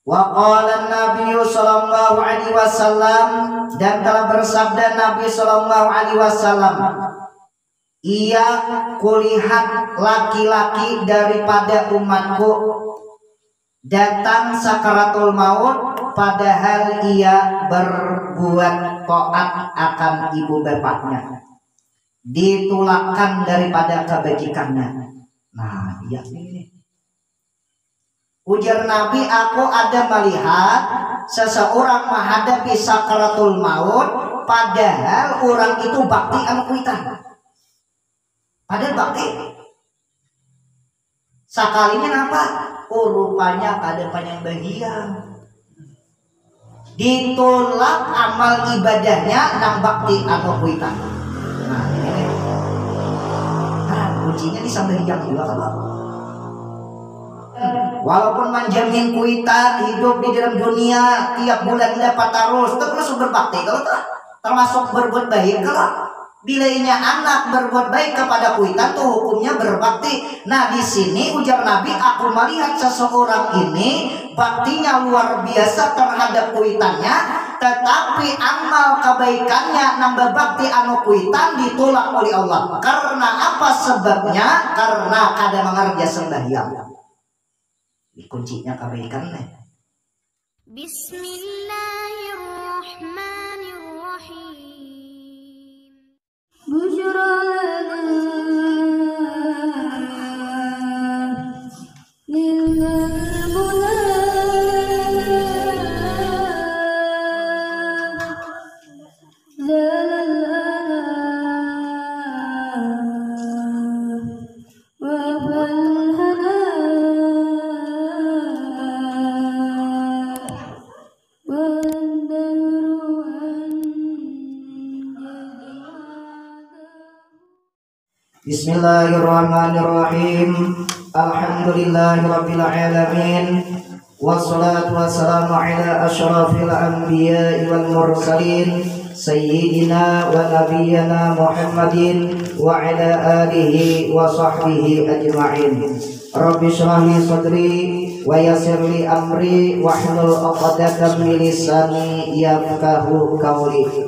Wa qala Nabi sallallahu alaihi wasallam, dan telah bersabda Nabi sallallahu alaihi wasallam, ia kulihat laki-laki daripada umatku datang sakaratul maut padahal ia berbuat taat akan ibu bapaknya, ditolakkan daripada kebajikannya. Nah, iya ini. Ujar Nabi, aku ada melihat seseorang menghadapi sakaratul maut padahal orang itu bakti anu kuitan. Padahal bakti. Sakalinya apa? Rupanya kada panjang bagian. Ditolak amal ibadahnya nang bakti anu kuitan. Nah, ini. Nah, kuncinya di sambahyang juga kan. Walaupun menjamin kuitan hidup di dalam dunia tiap bulan dapat terus berbakti kalau termasuk berbuat baik. Kalau bilainya anak berbuat baik kepada kuitan tuh hukumnya berbakti. Nah di sini ujar Nabi, aku melihat seseorang ini baktinya luar biasa terhadap kuitannya, tetapi amal kebaikannya nambah bakti anu kuitan ditolak oleh Allah. Karena apa sebabnya? Karena kada mengerja sembahyang. Kuncinya kebaikan nih. Bismillahirrahmanirrahim. Bismillahirrahmanirrahim. Alhamdulillahirabbil alamin. Wassalatu wassalamu ala asyrafil anbiya'i wal mursalin sayyidina wa nabiyyina Muhammadin wa ala alihi wa sahbihi ajma'in. Rabbi shrah li sadri wa yassir li amri wahlul 'uqdatam min lisani yafqahu qawli.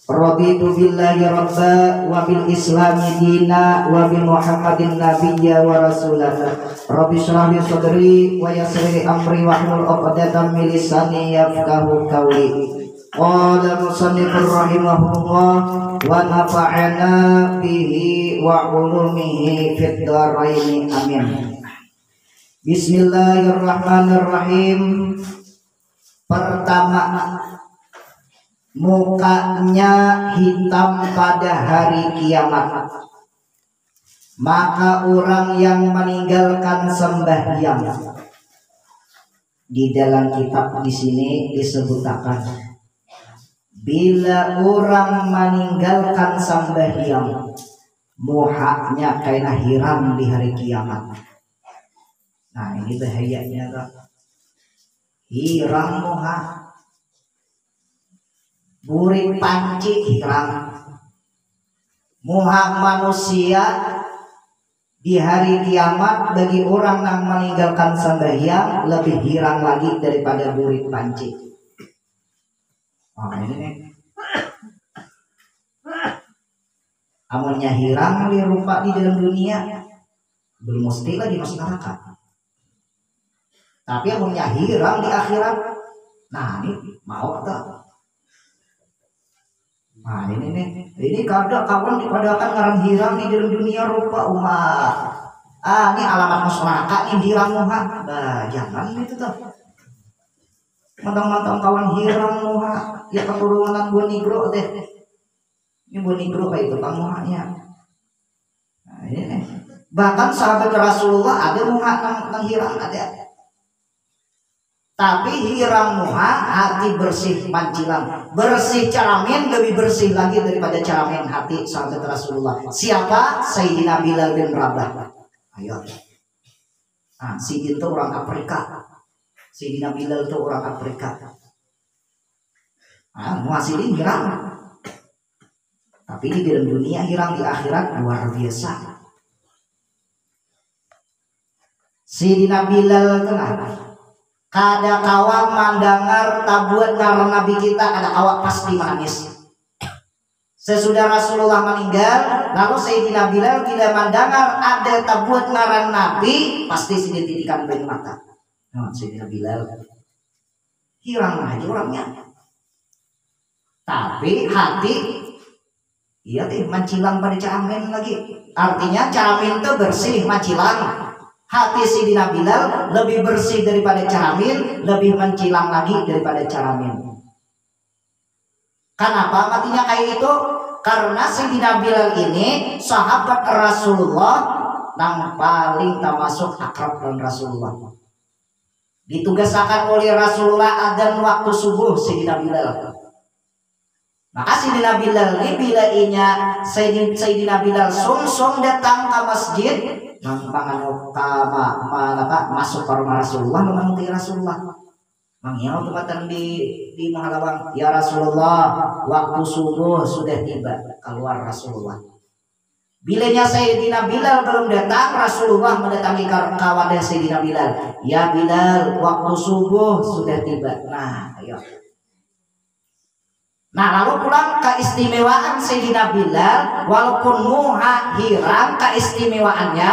Raditu billahi rabba wa bil islami dina wa bi muhammadin nabiyya wa rasulah. Rabbi shrah li sadri wa yassir li amri wahlul 'uqdatam min lisani yafqahu qawli. Qala musannifur rahimahullah wa nafa'ana bihi wa ulumihi fid dharain amin. Bismillahirrahmanirrahim. Pertama, mukanya hitam pada hari kiamat, maka orang yang meninggalkan sembahyang. Di dalam kitab di sini disebutkan, bila orang meninggalkan sembahyang, muhanya kayak hiram di hari kiamat. Nah ini bahayanya kan, hiram muha. Burik panci hiram. Muha manusia di hari kiamat bagi orang yang meninggalkan sembahyang lebih hiram lagi daripada burik panci. Oh ini nih. Amunnya hiram di rupa di dalam dunia belum mesti lagi masuk neraka. Tapi amunnya hiram di akhirat, nah ini mau tak? Nah ini kadang kawan dipadakan ngaran hiram di dalam dunia rupa umat. Ini alamat masyarakat ini hiram muha. Nah jangan itu tuh. Mantang-mantang kawan hiram muha. Ya keturunan Bonigro deh. Ini Bonigro kayak itu kan muhanya. Nah ini nih. Bahkan sahabat Rasulullah ada muha nang hiram ada. Tapi hiram muha hati bersih mancilang, bersih caramen lebih bersih lagi daripada caramen hati sahabat Rasulullah. Siapa? Sayyidina Bilal bin Rabah. Ayo. Nah, si itu orang Afrika. Sayyidina Bilal itu orang Afrika. Nah, muhasilin hiram. Tapi di dalam dunia hiram, di akhirat luar biasa. Sayyidina Bilal kenapa? Kada kawa mandangar tabuat ngaran Nabi kita, kada kawa pasti menangis. Sesudah Rasulullah meninggal, lalu Sayyidina Bilal tidak mendengar ada tabuat ngaran Nabi, pasti sidin titikan banyu mata. Nah, Sayyidina Bilal hilang aja orangnya. Tapi hati iya teh mancilang pada camin lagi. Artinya camin itu bersih, macilang. Hati Sayyidina Bilal lebih bersih daripada camin, lebih mencilang lagi daripada camin. Kenapa matinya kayak itu? Karena Sayyidina Bilal ini sahabat Rasulullah yang paling termasuk akrab dengan Rasulullah. Ditugaskan oleh Rasulullah adzan waktu subuh Sayyidina Bilal. Maka Sayyidina Bilal ini bila inya Sayyidina Bilal sungsung datang ke masjid, masuk ke rumah Rasulullah, memanggil Rasulullah. Manggil tempatan di Mahalawang, ya Rasulullah, waktu subuh sudah tiba. Keluar Rasulullah. Bilanya Sayyidina Bilal belum datang, Rasulullah mendatangi kawannya Sayyidina Bilal. Ya Bilal, waktu subuh sudah tiba. Nah, ayo. Nah, lalu pulang keistimewaan Sayyidina Bilal, walaupun muha hilang keistimewaannya,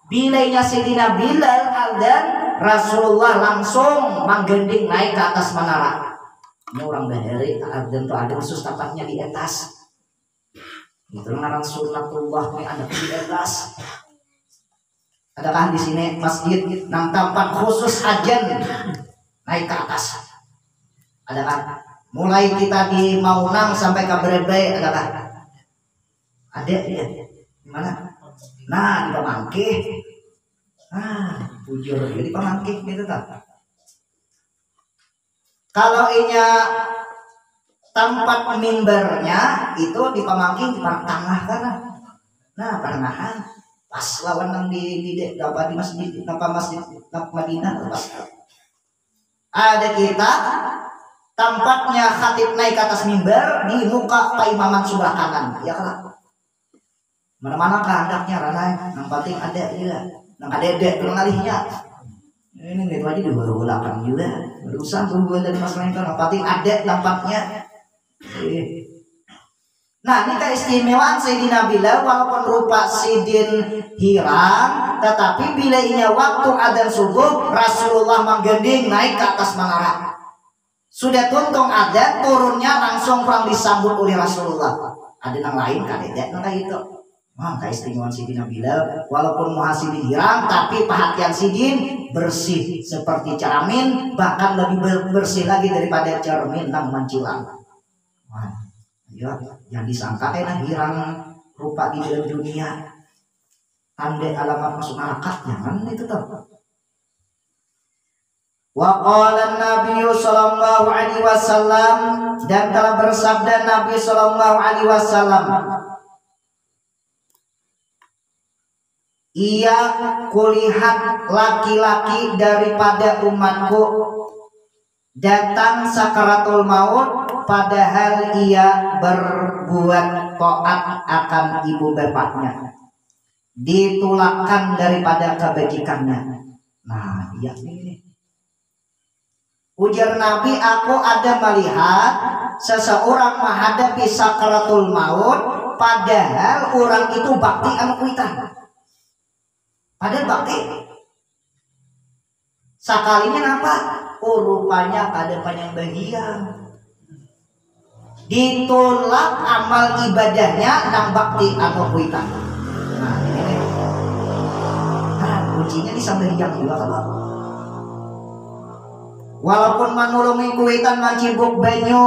bilanya Sayyidina Bilal dan Rasulullah langsung menggending naik ke atas menara. Ini orang bahari dan tuh ada khusus tempatnya di atas. Itu ngaran sunnatullah nih ada di atas. Adakah di sini masjid nang tempat khusus ajen naik ke atas? Adakah? Mulai kita di Maunang sampai ke Brebei adakah? Ada ya? Di mana? Nah, di Pamangkih. Bujur jadi Pamangkih gitu tak. Kalau inya tempat mimbarnya itu di Pamangkih di tengah kan. Nah, pertengahan pas lawan nang di masjid masjid Madinah pas. Ada kita tempatnya khatib naik ke atas mimbar di muka paimaman sebelah kanan, ya kan? Mana-mana kehendaknya ranai, yang penting ada juga. Nang kadedek tulang alihnya. Ini gitu aja dibaru-bulakan juga. Berusaha tunggu dari masalah itu. Yang penting ada tempatnya. Nah, ini keistimewaan Sayyidina Bilal, walaupun rupa sidin hilang, tetapi bila ini waktu adzan subuh, Rasulullah menggending naik ke atas menara. Sudah tuntung adzan, turunnya langsung kurang disambut oleh Rasulullah. Ada yang lain kadedek nang itu. Keistimewaan Sayyidina Bilal, walaupun muha sidin hilang, tapi perhatian sidin bersih seperti cermin, bahkan lebih bersih lagi daripada cermin nang mancilang. Ya, yang disangka enak hilang rupa di dalam dunia, tanda alamat masuk neraka, jangan itu tuh. Wa qala Nabi sallallahu alaihi wasallam, dan telah bersabda Nabi sallallahu alaihi wasallam, ia kulihat laki-laki daripada umatku datang sakaratul maut padahal ia berbuat taat akan ibu bapaknya, ditolakkan daripada kebajikannya. Nah, iya ini. Ujar Nabi, aku ada melihat seseorang menghadapi sakaratul maut padahal orang itu bakti anu kuitan. Padahal bakti. Sakalinya apa? Rupanya ada panjang bagian. Ditolak amal ibadahnya nang bakti anu kuitan. Nah, ini. Nah, kuncinya di sambahyang juga kalau. Walaupun manulungi kuitan mancibuk banyu,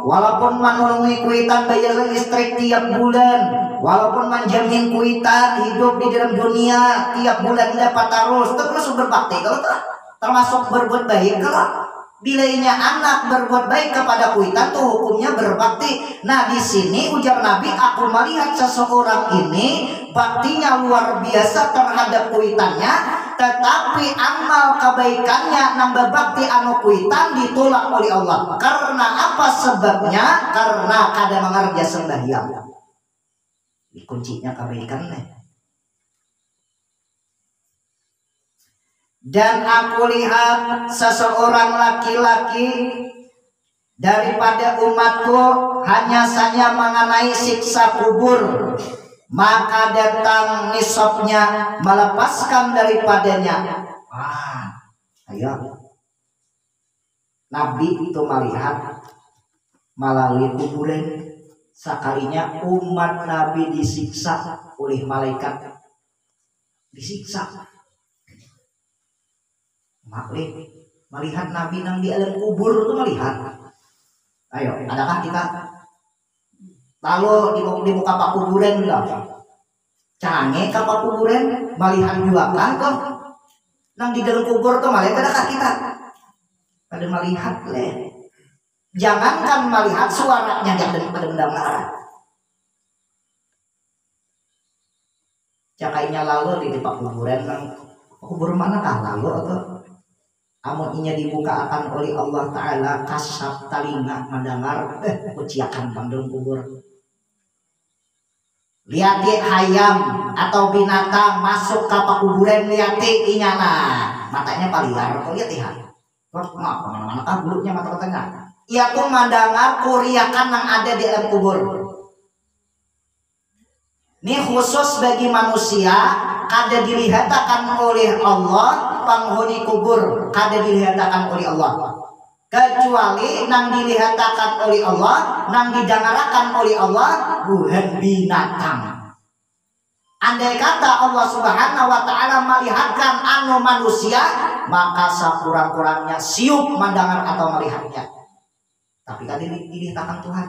walaupun manulungi kuitan bayar listrik tiap bulan, walaupun menjamin kuitan hidup di dalam dunia tiap bulan dapat terus berbakti, kalau termasuk berbuat baik. Kalau bilainya anak berbuat baik kepada kuitan tuh hukumnya berbakti. Nah, di sini ujar Nabi, aku melihat seseorang ini baktinya luar biasa terhadap kuitannya, tetapi amal kebaikannya nambah bakti anu kuitan ditolak oleh Allah. Karena apa sebabnya? Karena kada mengerja sembahyang. Kuncinya kebaikan nih. Dan aku lihat seseorang laki-laki daripada umatku hanya saja mengenai siksa kubur, maka datang nisabnya melepaskan daripadanya. Ayo, Nabi itu melihat melalui kuburan, sekalinya umat Nabi disiksa oleh malaikat, disiksa. Melihat Nabi nang di alam kubur itu melihat. Ayo, adakah kita lalu di muka pak kuburan lah, canggih kapal kuburan melihat juga kan kok nang di dalam kubur tuh melihat adakah kita pada melihat leh. Jangankan melihat suaranya yang daripada mendengar. Cakainya lalu di pak kuburan nang kubur manakah lalu atau amun inya dibuka akan oleh Allah Ta'ala kasab talinga mendengar uciakan pandang kubur. Liati hayam atau binatang masuk ke kuburan, liati inyana matanya paliar atau lihat ya kemana-mana bulutnya mata-matanya ia pun mendengar kuriakan yang ada di dalam kubur. Ini khusus bagi manusia kada dilihatkan oleh Allah penghuni kubur, kada dilihatkan oleh Allah, kecuali nang dilihatkan oleh Allah, nang didengarakan oleh Allah bukan binatang. Andai kata Allah Subhanahu wa Ta'ala melihatkan anu manusia, maka sekurang-kurangnya siup mendengar atau melihatnya, tapi kada dilihatkan Tuhan.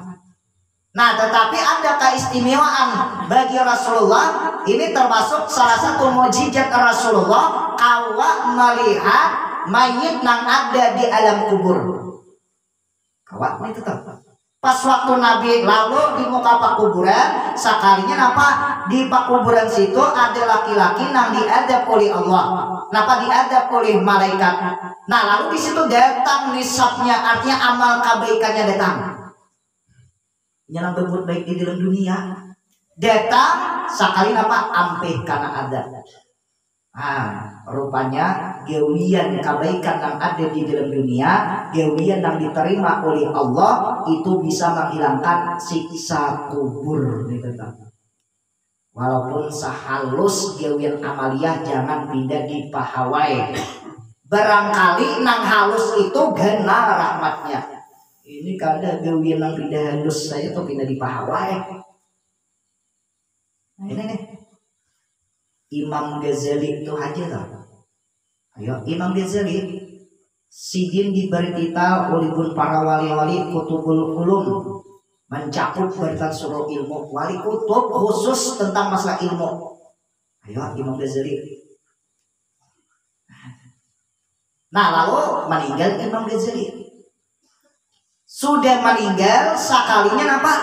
Nah, tetapi ada keistimewaan bagi Rasulullah. Ini termasuk salah satu mukjizat Rasulullah, kawak melihat mayit yang ada di alam kubur. Kawak ini tetap. Pas waktu Nabi lalu di muka pak kuburan, sekalinya apa di pak kuburan situ ada laki-laki yang diadab oleh Allah, kenapa diadab oleh malaikat. Nah, lalu di situ datang nisabnya, artinya amal kebaikannya datang. Yang berbuat baik di dalam dunia datang sekali apa ampih karena ada. Rupanya gawian kebaikan yang ada di dalam dunia, gawian yang diterima oleh Allah itu bisa menghilangkan siksa kubur. Walaupun sehalus gawian amaliyah jangan pindah di pahawai. Barangkali nang halus itu gana rahmatnya. Ini kada gawian yang pindah halus saya tuh pindah di pahawai. Nah, ini nih Imam Ghazali itu aja lah. Ayo Imam Ghazali sidin diberi titel oleh para wali-wali kutubul ulum, mencakup barisan seluruh ilmu, wali kutub khusus tentang masalah ilmu. Ayo Imam Ghazali. Nah, lalu meninggal Imam Ghazali. Sudah meninggal sekalinya apa?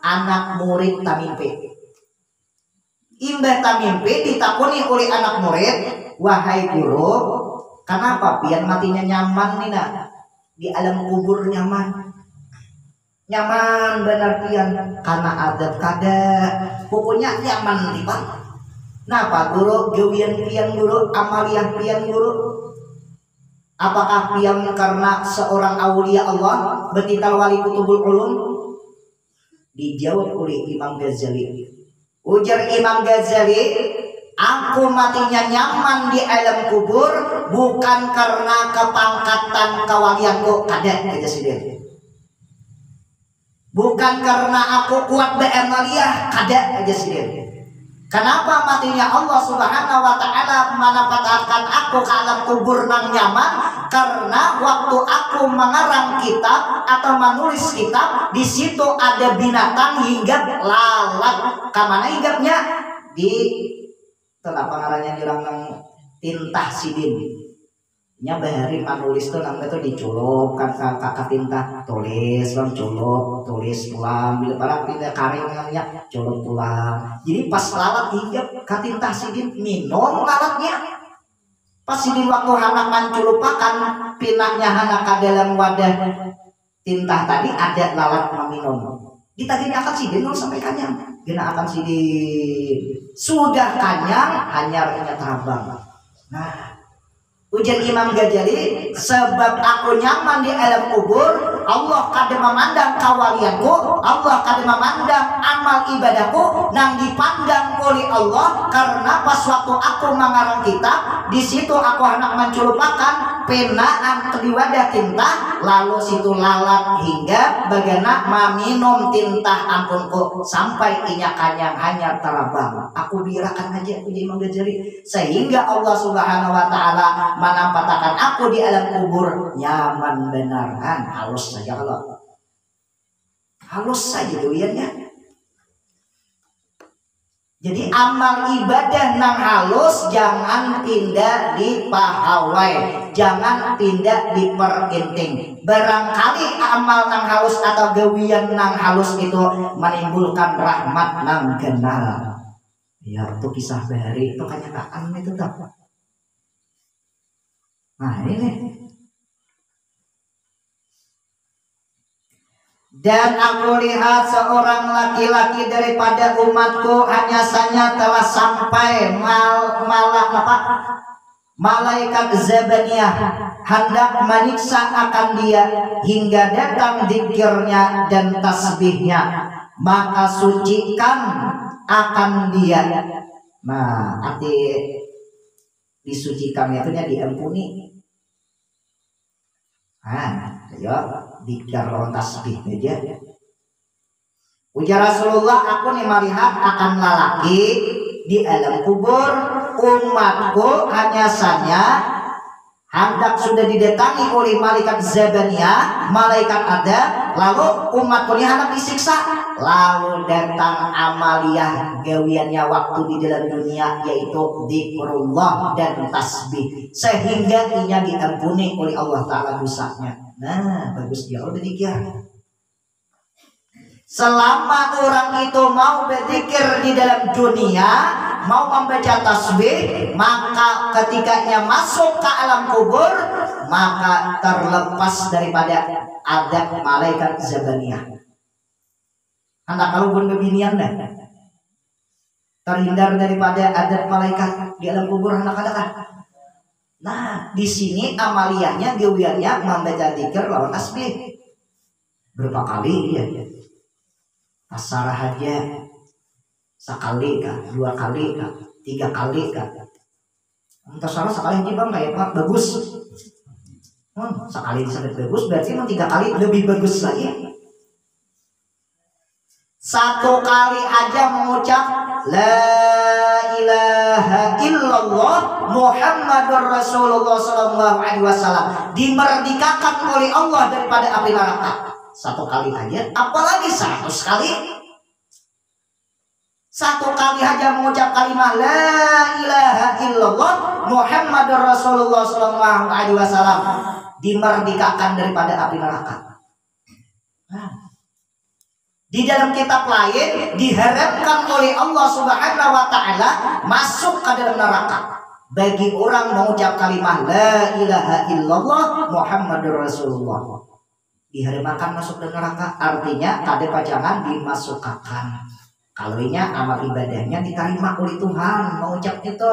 Anak murid tamimpe. Imbah tamimpe ditakuni oleh anak murid, wahai guru, kenapa pian matinya nyaman nih nak? Di alam kubur nyaman. Nyaman benar pian karena adab kada. Pokoknya nyaman nih Pak. Napa guru gawian pian guru, amaliyah pian guru? Apakah pian karena seorang aulia Allah betital wali kutubul ulum? Dijawab oleh Imam Ghazali. Ujar Imam Ghazali, aku matinya nyaman di alam kubur bukan karena kepangkatan kewalianku, kada aja sih. Bukan karena aku kuat be'amaliyah, kada aja sih. Kenapa matinya Allah Subhanahu wa Ta'ala menempatkan aku ke alam kubur nang nyaman? Karena waktu aku mengarang kitab atau menulis kitab, di situ ada binatang hinggap lalat. Kamana hinggapnya? Di kenapa ngarannya nyerang nang tintah sidin. Nya bahari menulis tuh nang itu diculuk kakak tintah, tulis bang culuk, tulis pulang bila para pindah karing namanya culuk pulang. Jadi pas lalat hinggap ke tintah sidin minum lalatnya. Pas sidin waktu anak manculupakan pinaknya anak ke dalam wadah tintah tadi ada lalat meminum. Ditagihnya akan sidin nol sampai kanyang. Gina akan sidin sudah kanyang hanya terbang. Nah, Ujar Imam Ghazali, sebab aku nyaman di alam kubur, Allah kada memandang kawalianku, Allah kada memandang amal ibadahku, nang dipandang oleh Allah. Karena pas waktu aku mengarang kitab, di situ aku hendak menculupakan penaan wadah tinta, lalu situ lalat hingga bagaimana meminum tinta ampunku sampai inya kanyang hanya terabang. Aku birakan aja ujar Imam Ghazali, sehingga Allah Subhanahu wa taala menampakkan aku di alam kubur nyaman benaran. Halus saja kalau halus saja doyannya. Jadi amal ibadah nang halus jangan pindah di pahawai, jangan pindah di perinting. Barangkali amal nang halus atau gawian nang halus itu menimbulkan rahmat nang genal. Ya, itu kisah bahari, itu kenyataan itu tak. Nah ini. Dan aku lihat seorang laki-laki daripada umatku hanya saja telah sampai malaikat Zabaniyah hendak menyiksa akan dia hingga datang zikirnya dan tasbihnya, maka sucikan akan dia. Nah, arti disucikan itu diampuni. Ya, dikir lawan tasbih aja. Ujar Rasulullah, aku nih melihat akan lalaki di alam kubur, umatku hanya saja hendak sudah didatangi oleh malaikat Zabaniyah, malaikat ada, lalu umatku ini hendak disiksa, lalu datang amaliyah gawiannya waktu di dalam dunia, yaitu zikrullah dan tasbih, sehingga inya diampuni oleh Allah Ta'ala dosanya. Nah, bagus dia udah dikir. Selama orang itu mau berzikir di dalam dunia, mau membaca tasbih, maka ketikanya masuk ke alam kubur, maka terlepas daripada adab malaikat Zabaniyah. Anak kalau pun kebinian dah, terhindar daripada adab malaikat di alam kubur anak-anak. Nah, di sini amaliyahnya, gawiannya membaca zikir lawan tasbih. Berapa kali ya? Asarah aja sekali kah, 2 kali kah, 3 kali kah? Entah salah sekali aja bang, kayak Pak bagus. Sekali disebut bagus berarti 3 kali lebih bagus lagi. 1 kali aja mengucap la ilaha illallah Muhammadur Rasulullah sallallahu alaihi wasallam dimerdekakan oleh Allah daripada api neraka. 1 kali aja, apalagi 100 kali. 1 kali aja mengucap kalimat la ilaha illallah Muhammadur Rasulullah sallallahu alaihi wasallam dimerdekakan daripada api neraka. Di dalam kitab lain diharapkan oleh Allah Subhanahu wa taala masuk ke dalam neraka bagi orang mengucap kalimat la ilaha illallah Muhammadur Rasulullah. Diharapkan masuk ke neraka, artinya kada pajangan dimasukkan. Kalau amal ibadahnya diterima oleh Tuhan mengucap itu.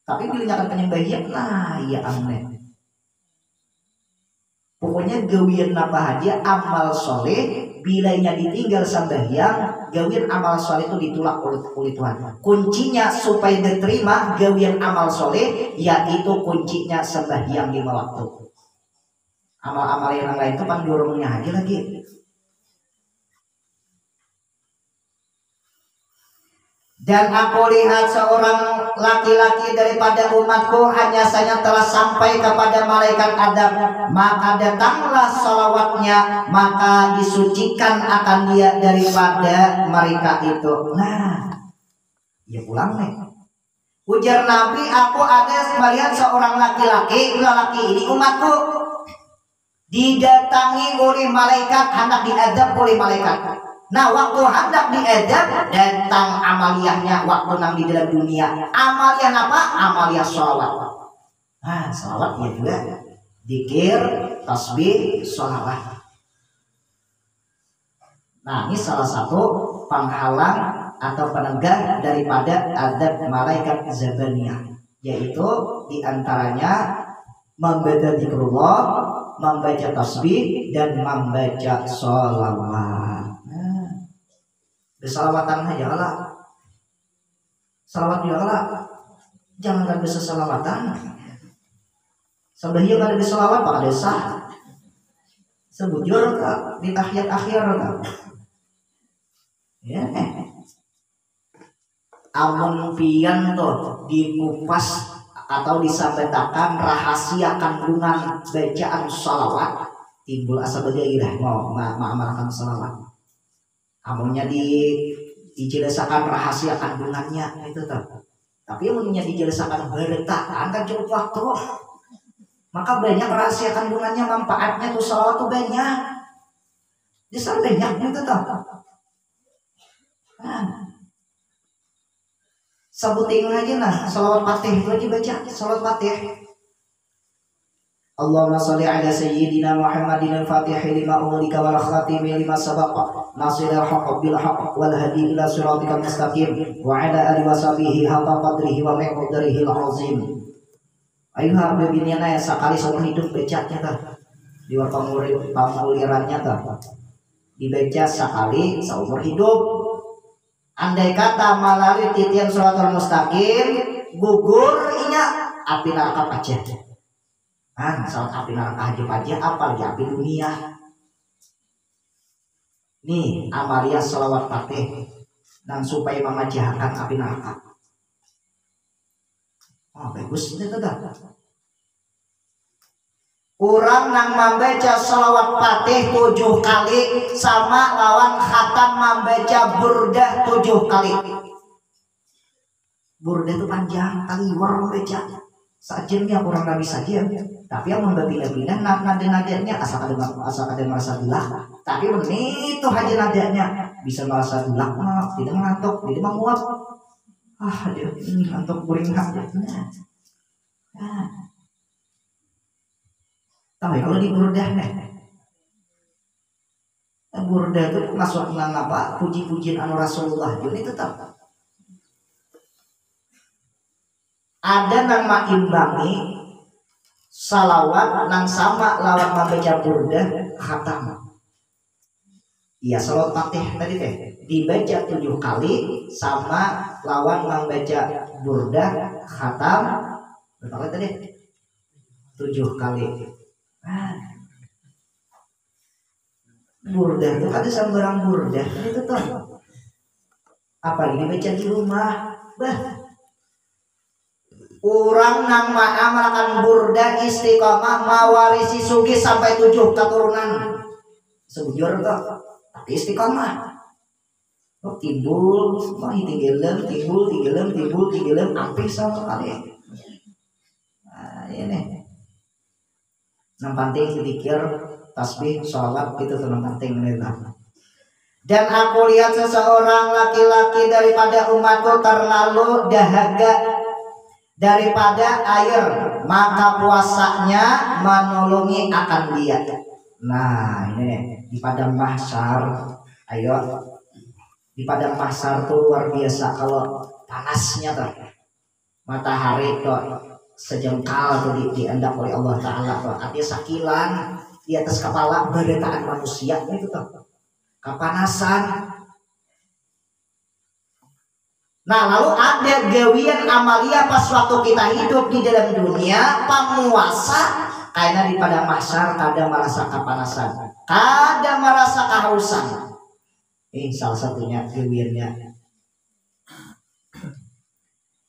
Tapi bila nyatakan penyembahian, nah ya amin. Pokoknya gawian apa aja amal soleh, bilanya ditinggal sembahyang, gawian amal soleh itu ditolak oleh Tuhan. Kuncinya supaya diterima gawian amal soleh, yaitu kuncinya sembahyang 5 waktu. Amal-amal yang lain itu pandurungnya aja lagi. Dan aku lihat seorang laki-laki daripada umatku hanya saja telah sampai kepada malaikat Adam, maka datanglah salawatnya, maka disucikan akan dia daripada mereka itu. Nah, ya pulang nih. Ujar Nabi, aku ada melihat seorang laki-laki, lelaki ini umatku didatangi oleh malaikat, hendak diadab oleh malaikat. Nah, waktu hendak diadab, datang amaliyahnya waktu nang di dalam dunia. Amaliyah apa? Amaliyah sholawat. Nah, sholawat ya juga dzikir, tasbih, sholawat. Nah, ini salah satu penghalang atau penegak daripada adab malaikat Zabaniyah. yaitu diantaranya membaca zikrullah, membaca tasbih, dan membaca sholawat. Bersalawatan aja lah, salawat juga lah, jangan gak bisa salawatan. Sebenarnya gak ada salawat pak desa, sebujur di tahiyat akhir ya. Amun pian tuh dikupas atau disampaikan rahasia kandungan bacaan salawat, timbul asa bagairah mau mengamalkan salawat. Amunnya dijelasakan rahasia kandungannya itu tuh. Tapi amunnya dijelasakan bertahan kan cukup waktu. Maka banyak rahasia kandungannya, manfaatnya tuh salawat tuh banyak. Bisa banyak itu tuh. Sebutin aja nah salawat fatih itu aja baca salawat fatih. Allahumma sholli ala sayyidina Muhammadin al-fatih lima ulika wal khatim lima sabaqa nasiril haqq bil haqq wal hadi ila siratikal mustaqim wa ala alihi washabihi haqqa qadrihi wa miqdarihi al-azim. Ayo habibina ya sekali seumur hidup bacanya tuh di pamulirannya tuh dibaca sekali seumur hidup. Andai kata melalui titian suratul mustaqim gugur inya api neraka aja. Salat api neraka aja apalagi api dunia. Nih amalia salawat fatih dan supaya memajahakan api neraka. Bagus itu tuh. Orang nang membaca salawat fatih 7 kali sama lawan khatam membaca burdah 7 kali. Burdah itu panjang kali war baca. Sajamnya kurang lebih saja, tapi yang membina-bina nada-nadanya asal ada merasa gila, tapi itu aja nadanya bisa merasa gila, tidak ngantuk, tidak menguap, dia ngantuk guring aja. Tapi kalau di burdah burdah itu masuk apa? Puji-pujian anu Rasulullah, jadi tetap. Ada nama imbangi salawat nang sama lawan membaca burdah khatam. Iya salawat fatih tadi teh dibaca 7 kali sama lawan membaca burdah khatam berapa kali tadi? 7 kali. Burdah itu ada sembarang burdah itu tuh. Apalagi dibaca di rumah, Orang nang mengamalkan burdah istiqomah mawarisi sugi sampai 7 keturunan. Sebujur tuh, tapi istiqomah. Timbul, timbul, hampir sama kali. Ini. Yang penting dipikir tasbih, sholawat itu yang penting nih. Dan aku lihat seseorang laki-laki daripada umatku terlalu dahaga daripada air, maka puasanya menolongi akan dia. Nah ini nih di padang mahsyar, ayo di padang mahsyar tuh luar biasa kalau panasnya tuh matahari tuh sejengkal tuh diendap oleh Allah Ta'ala tuh artinya sakilan di atas kepala beritaan manusia itu tuh kepanasan. Nah lalu ada gawian amalia pas waktu kita hidup di dalam dunia penguasa karena di padang mahsyar kadang merasa kepanasan, kadang merasa kehausan. Ini salah satunya gawiannya.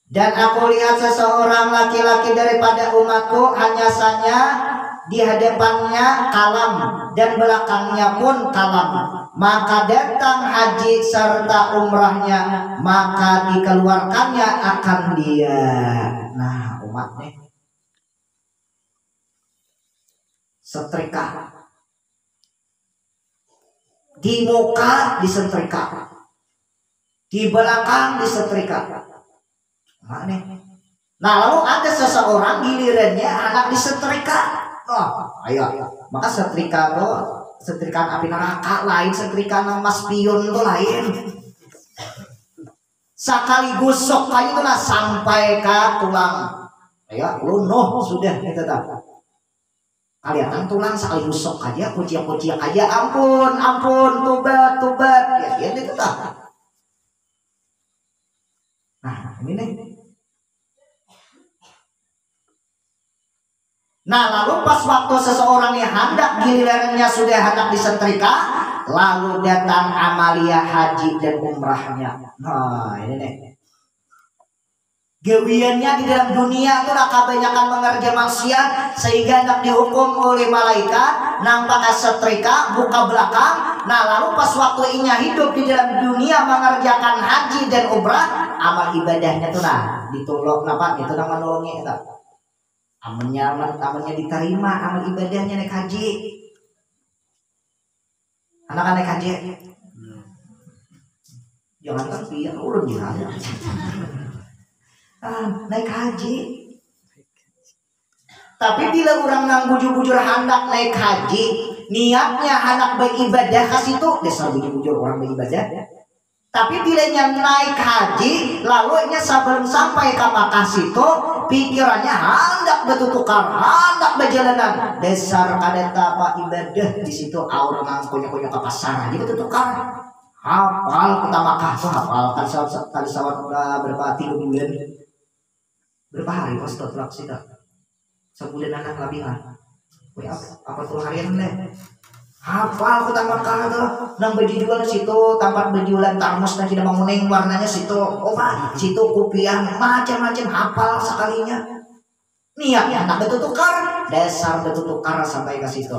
Dan aku lihat seseorang laki-laki daripada umatku hanya saja di hadapannya kalam dan belakangnya pun kalam. Maka datang haji serta umrahnya, maka dikeluarkannya akan dia. Nah umat nih setrika di muka disetrika, di belakang disetrika. Nah lalu ada seseorang gilirannya anak disetrika. Ayo maka setrika tuh setrikaan api neraka lain, setrikaan mas pion itu lain. Sekali gosok kayu itu lah sampai ke tulang Ya lunuh sudah kita tak. Kalian tulang sekali busuk aja, kuciak aja, ampun, tobat, ya itu tak. Nah ini nih. Nah lalu pas waktu seseorang yang hendak gilirannya sudah hendak disetrika, lalu datang amalia haji dan umrahnya. Nah ini nih. Gawiannya di dalam dunia itu kebanyakan mengerja maksiat sehingga hendak dihukum oleh malaikat, nampak setrika buka belakang. Nah lalu pas waktu inya hidup di dalam dunia mengerjakan haji dan umrah, amal ibadahnya tuh nah ditolong napa itu nama nolongnya itu amalnya diterima, amal ibadahnya naik haji. Anak naik haji jangan kan pian urun gimana naik haji. Tapi bila orang nang bujur-bujur hendak naik haji, niatnya hendak beribadah kasih itu dasar bujur-bujur orang beribadah. Tapi bilanya naik haji, lalu nya sebelum sampai ke Makkah situ, pikirannya hendak bertukar, hendak berjalanan. Dasar ada apa ibadah di situ orang nang punya ke pasar aja bertukar. Hafal kota Makkah tuh hafal tadi sawat berapa 3 bulan. Berapa hari pas setelah sih tak? Sebulan anak labihan. Apa tuh harian deh? Hafal kota Makkah tuh, nang berjualan situ, tempat berjualan tarmus dan tidak menguning warnanya situ, situ kupiah macam-macam hafal sekalinya. Niatnya hendak bertukar, dasar bertukar sampai ke situ.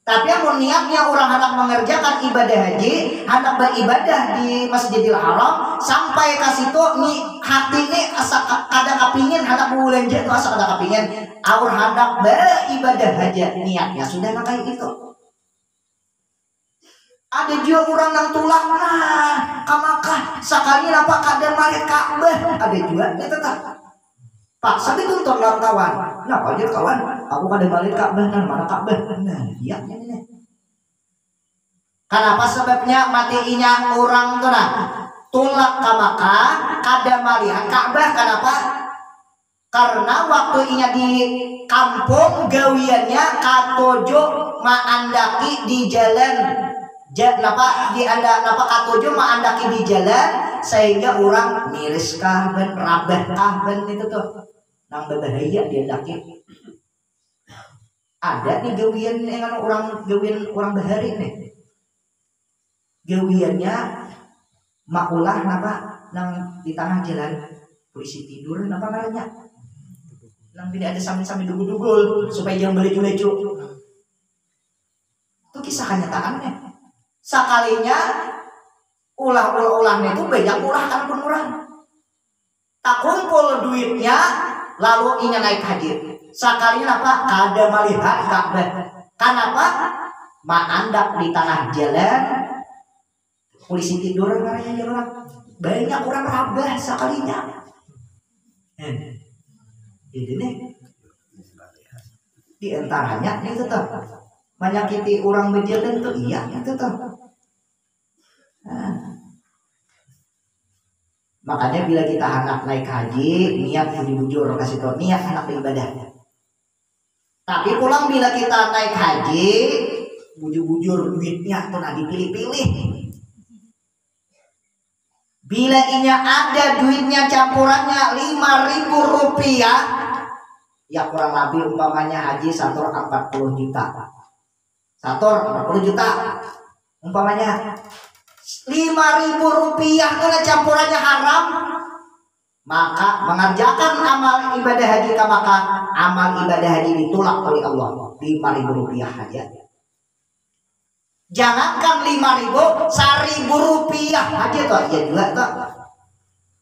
Tapi yang niatnya orang hendak mengerjakan ibadah haji, hendak beribadah di Masjidil Haram, sampai ke situ nih hati nih asa kada kapingin hendak belanja tuh asa kada kapingin, aur hendak beribadah haji niatnya sudah kayak gitu. Ada juga orang nang tulang ke Makkah sekali nampak kada malik Ka'bah, ada juga itu tak. Pak, sampai tuntun kawan. Kenapa aja kawan? Aku kada balik Ka'bah, mana Ka'bah? Nah, iya ini. Kenapa sebabnya matinya orang tuh nah tulak ke Makkah, kada melihat Ka'bah. Kenapa? Karena waktu inya di kampung gawiannya katojo maandaki di jalan. Napa di anda napa katojo maandaki di jalan sehingga orang miris kahben, rabah kahben itu tuh. Nang berbahaya dia daki. Ada nih gawian yang gawian orang bahari nih. Gawiannya makulah napa nang di tengah jalan polisi tidur napa ngarannya. Nang tidak ada sambil dugul-dugul supaya jangan belecu-lecu. Itu kisah kenyataannya. Sekalinya ulah-ulahnya itu banyak ulah kan pun orang. Tak kumpul duitnya. Lalu inya naik haji. Sekalinya apa? Kada melihat Ka'bah. Kenapa? Maandak di tengah jalan. Polisi tidur karena orang. Banyak orang rabah sekalinya. Ini nih. Di antaranya itu tuh. Menyakiti orang berjalan tuh iya itu tuh. Makanya bila kita hendak naik haji, niat bujur kasih tau niat hendak beribadah. Tapi pulang bila kita naik haji, bujur duitnya tuh dipilih-pilih. Bila inya ada duitnya campurannya 5.000 rupiah, ya kurang lebih umpamanya haji satur 40 juta. Satur 40 juta umpamanya 5.000 rupiah kalau campurannya haram, maka mengerjakan amal ibadah haji ke Makkah, amal ibadah haji ditolak oleh Allah 5.000 rupiah aja. Jangankan 5.000, 1.000 rupiah aja tuh ya juga tuh.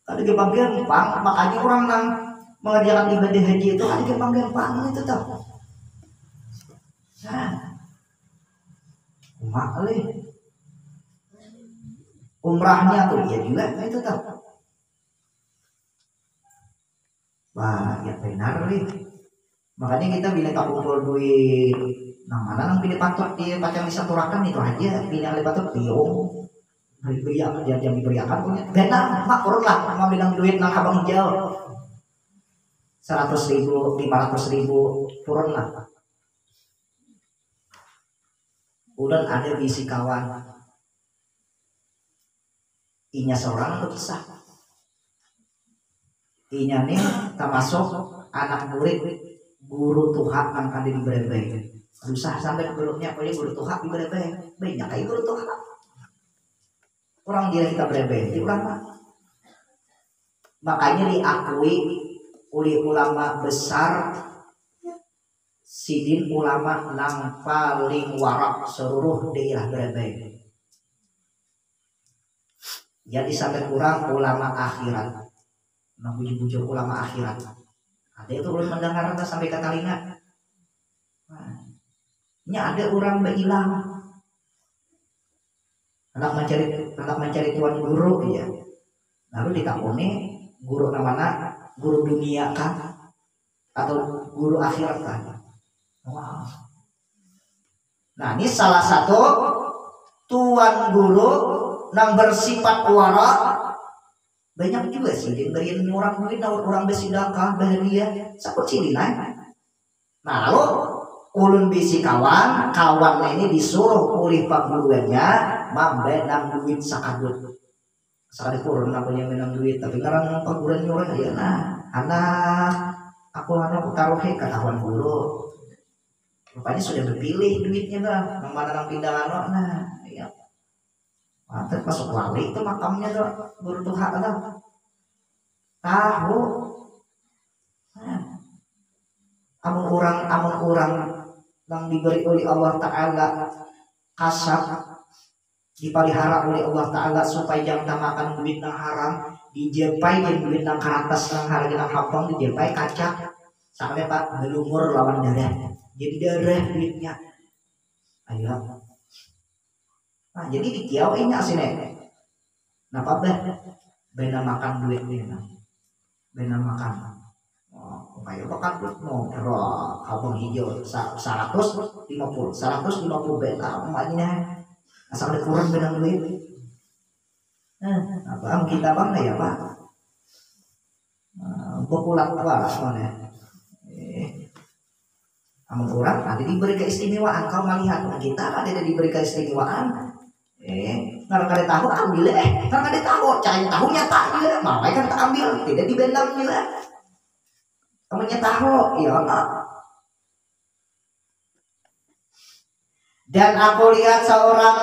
Ada kebagian pang, makanya orang nang mengerjakan ibadah haji itu ada kebagian pang itu tuh. Nah, umrahnya tuh ya juga itu tuh. Wah, ya benar nih. Makanya kita bila tak kumpul duit, nah mana nang pilih patut dia pacang disaturakan itu aja, pilih oleh patut biung, beriak dia diberiakan punya. Benar, mak kurang lah, mau bilang duit nang abang hijau. 100.000, 500.000 turun lah. Udah ada bisi kawan, inya seorang untuk kisah. Inya nih termasuk anak murid guru Tuhan yang ada di Berebeng. Susah sampai gurunya, guru Tuhan di Berebeng. Banyak kayak guru Tuhan. Orang dia kita Berebeng, di ulama. Makanya diakui oleh ulama besar, sidin ulama nang paling warak seluruh daerah Berebeng. Jadi sampai kurang ulama akhirat, nang bujuk ulama akhirat. Ada itu belum mendengar sampai ke telinga. Ini ada orang behilang, anak mencari tuan guru ya. Lalu ditakuni guru namanya guru dunia kan atau guru akhirat kan. Wow. Nah ini salah satu tuan guru yang bersifat wara. Banyak juga sih dia beriin orang duit, orang besidakah bahagia seperti ini. Nah lalu ulun bisi kawan ini disuruh oleh pak gurunya membenang duit sakadut kurun apa yang menang duit, tapi sekarang pak gurunya nyuruh ya anak aku taruh ke kawan guru. Rupanya sudah berpilih duitnya dah, yang mana yang pindah ya. Mantap masuk wali itu makamnya tuh guru Tuhan ada tahu. Amun orang yang diberi oleh Allah Ta'ala kasab dipelihara oleh Allah Ta'ala supaya jangan makan duit yang haram, dijepai dan duit yang ke atas yang harga yang hapang dijepai kaca sampai pak melumur lawan darah, jadi darah duitnya. Ayo. Nah jadi dikiauin sini. Nah apa bena makan duitnya, bena makan. Kayak makan duit mau terus abang hijau 150 beta emaknya asal ada kurang bena duit. Abang kita bang ya pak. Populat apa soalnya. Amun orang ada diberi keistimewaan, kau melihat kita ada diberi keistimewaan. Nggak ada tahu ambil nggak ada tahu caranya tahunya tak ambil, mau kan tak ambil tidak dibendam juga. Kamunya tahu ya Allah. Dan aku lihat seorang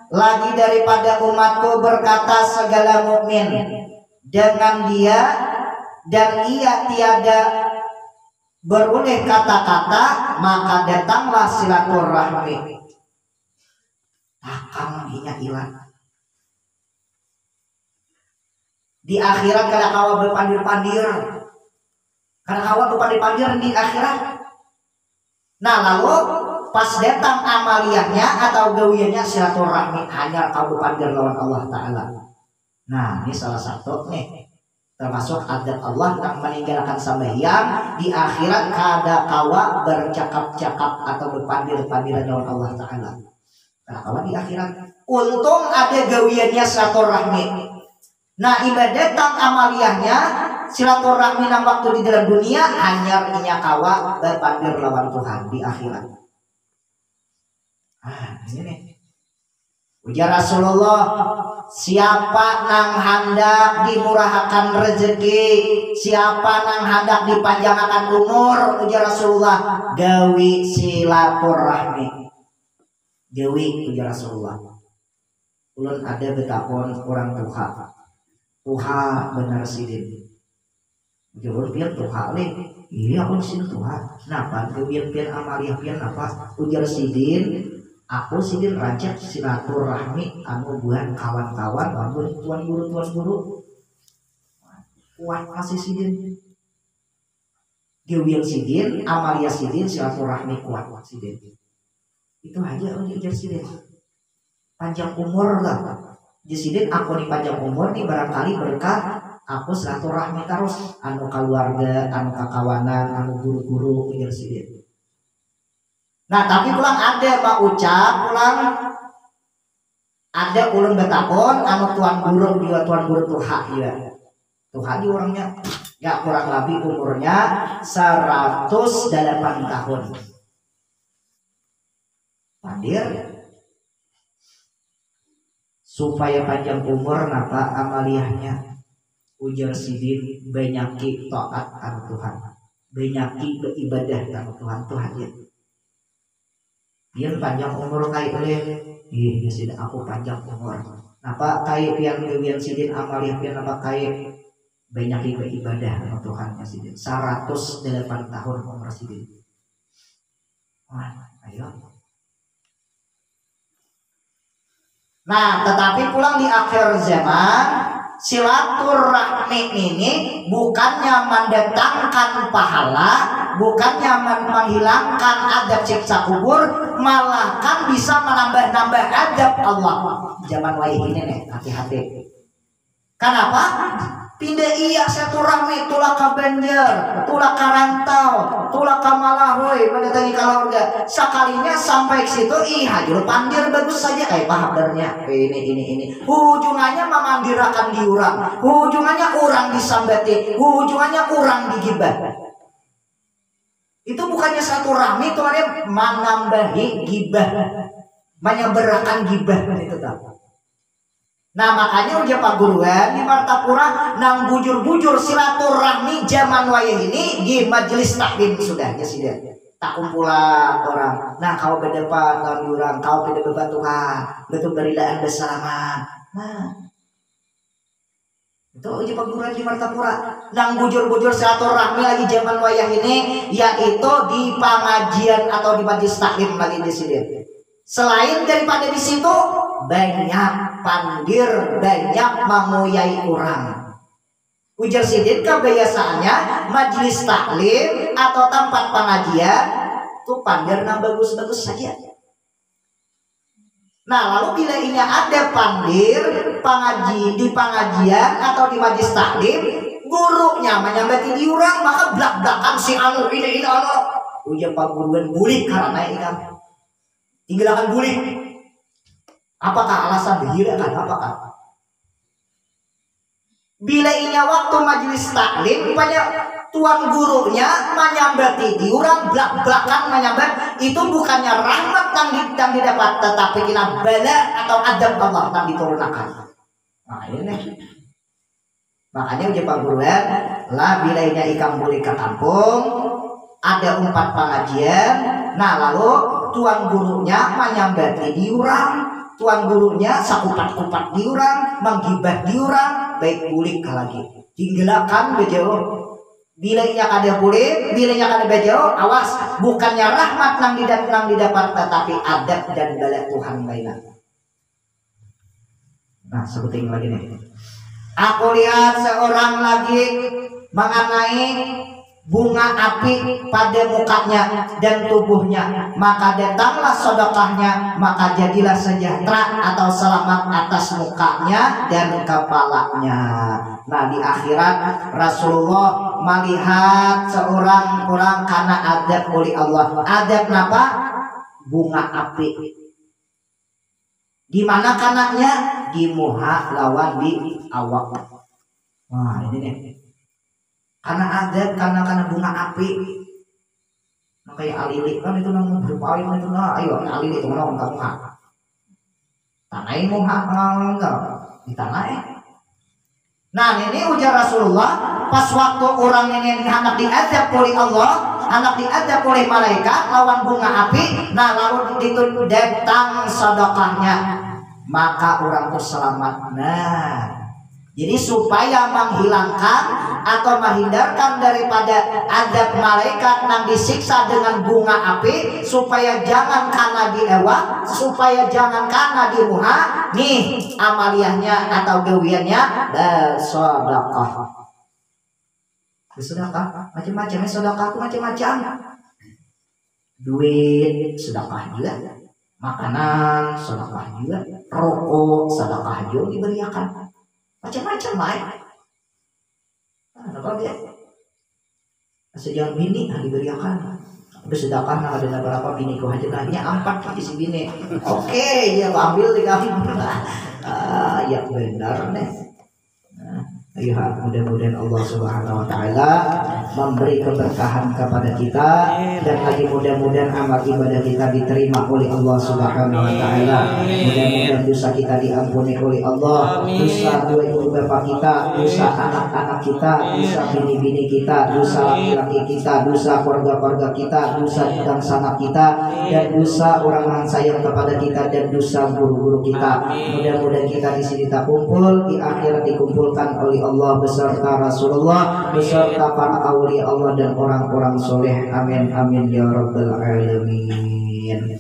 lagi daripada umatku berkata segala mukmin dengan dia dan ia tiada beroleh kata-kata, maka datanglah silaturahmi. Takang inya hilang. Di akhirat kada kawa berpandir-pandir. Kada kawa berpandir-pandir di akhirat. Nah lalu pas datang amaliyahnya atau gawiannya silaturahmi, hanya kau berpandir lawan Allah Ta'ala. Nah ini salah satu nih termasuk adat Allah yang meninggalkan sembahyang di akhirat kada kawa bercakap-cakap atau berpandir-pandiran lawan Allah Ta'ala. Nah kawan di akhirat untung ada gawiannya silaturahmi. Nah ibadat tang amaliyahnya silaturahmi nang waktu di dalam dunia hanya inya kawa berpandir lawan Tuhan di akhirat. Ini nih ujar Rasulullah, siapa nang hendak dimurahkan rezeki, siapa nang hendak dipanjangkan umur, ujar Rasulullah, gawi silaturahmi. Dewi ujar Rasulullah. Ulun ada betapun orang Tuha benar sidin. Jauh pian Tuha nih. Iya aku sidin Tuha. Napa pian amaliyah pian apa? Ujar sidin. Aku sidin rancak silaturahmi anu buat kawan-kawan, anu tuan guru. Kuat masih sidin. Dewi sidin, amaliyah sidin, silaturahmi kuat sidin. Itu aja ujar sidin. Panjang umur lah. Jadi aku nih panjang umur nih barangkali berkah aku silaturahmi terus anu keluarga, anu kakawanan, anu guru-guru ujar sidin. Nah tapi pulang ada pak ucap pulang ada ulun betapun anu tuan guru Tuhan ya. Tuhan di orangnya Gak kurang lebih umurnya 108 tahun. Pandir supaya panjang umur napa amaliyahnya ujar sidin banyaki taat karo Tuhan, banyaki beribadah karo Tuhan ya. Biar panjang umur kayak oleh ya sidin aku panjang umur. Napa kayak pian sidin amaliyah pian napa kayak banyaki beribadah karo Tuhan ya sidin. 108 tahun umur sidin. Wah, ayo. Nah, tetapi pulang di akhir zaman silaturahmi ini bukannya mendatangkan pahala, bukannya menghilangkan adab siksa kubur, malah kan bisa menambah-nambah adab Allah. Zaman wayah ini nih, hati-hati. Kenapa? Pindah iya silaturahmi tulah ka Banjar, tulah ka Rantau, tulah ka Malahoy, mendatangi keluarga. Sekalinya sampai ke situ, hajur pandir bagus saja kayak pahadarnya. Ini. Ujungannya memandirakan diurang, ujungannya orang disambati, ujungannya orang digibah. Itu bukannya silaturahmi, itu ada menambahi gibah, menyeberakan gibah itu tahu. Nah makanya ujar Pak Guruan di Martapura nang bujur-bujur silaturahmi zaman wayah ini di majelis taklim sudah ya sudah tak kumpulan orang. Nah kau berdepan kau diurang, kau beda bebatuhan, betul berilaan bersalaman. Nah itu ujar Pak Guruan di Martapura nang bujur-bujur silaturahmi lagi zaman wayah ini, yaitu di pengajian atau di majelis taklim lagi di sini. Selain daripada di situ banyak pandir, banyak menguyai orang. Ujar sidin kebiasaannya majelis taklim atau tempat pengajian tuh pandir nang bagus-bagus saja. Nah lalu bila ini ada pandir di pengajian atau di majelis taklim, gurunya menyambati di orang, maka belak-belakan si anu ini anu. Ujar Pak Guruan bulik karena ikan tinggalkan bulik. Apakah alasan dihilangkan? Apakah? Bila inya waktu majelis taklim, banyak tuan gurunya menyambati diurang belak-belakan menyambat, itu bukannya rahmat yang didapat, tetapi kena bala atau adab Allah yang diturunkan. Nah ini makanya ujar Pak Guruan lah bila inya ikam boleh ke kampung ada 4 pengajian. Nah lalu tuan gurunya menyambati diurang, tuan gurunya sakupat-kupat diurang, menggibah diurang, baik bulik lagi. Tinggalakan bejauh. Bila ia kada boleh, bila ia kada bejauh, awas, bukannya rahmat yang didapat, tetapi adab dan bala Tuhan lainnya. Nah, sebutin lagi nih. Aku lihat seorang lagi mengenai bunga api pada mukanya dan tubuhnya, maka datanglah sedekahnya, maka jadilah sejahtera atau selamat atas mukanya dan kepalanya. Nah di akhirat Rasulullah melihat seorang orang karena adab oleh Allah. Adab apa? Bunga api. Di mana kanaknya? Di muha lawan di awak. Wah ini nih. Karena adab, karena bunga api. Nah, kayak alili kan itu nang berpaling itu nah, ayo alili itu nang kamu hak. Tanai mau hak enggak di tanai. Nah ini ujar Rasulullah pas waktu orang ini anak diadab oleh Allah, anak diadab oleh malaikat lawan bunga api. Nah lalu itu datang sedekahnya, maka orang itu selamat. Nah jadi supaya menghilangkan atau menghindarkan daripada adab malaikat yang disiksa dengan bunga api, supaya jangan karena di ewa, supaya jangan karena di muha, nih amaliyahnya atau gawiannya bersedekah. Bersedekah macam-macam, sedekah itu macam-macam. Duit sedekah juga, makanan sedekah juga, rokok sedekah juga diberikan. Macam-macam lain. Apa dia? Sejak bini diberikan. Bersedekah nak ada berapa bini kau haji hanya 4 isi bini. Oke, ya ambil di kami. Ya benar nih. pihak. Mudah-mudahan Allah Subhanahu wa taala memberi keberkahan kepada kita, dan lagi mudah-mudahan amal ibadah kita diterima oleh Allah Subhanahu wa taala. Mudah-mudahan dosa kita diampuni oleh Allah, dosa dua ibu bapak kita, dosa anak-anak kita, dosa bini-bini kita, dosa laki-laki kita, dosa keluarga-keluarga kita, dosa dan sanak kita, dan dosa orang yang sayang kepada kita, dan dosa guru-guru kita. Mudah-mudahan kita di sini tak kumpul, di akhirat dikumpulkan oleh Allah beserta Rasulullah, beserta para awliya Allah dan orang-orang soleh. Amin amin ya rabbal alamin.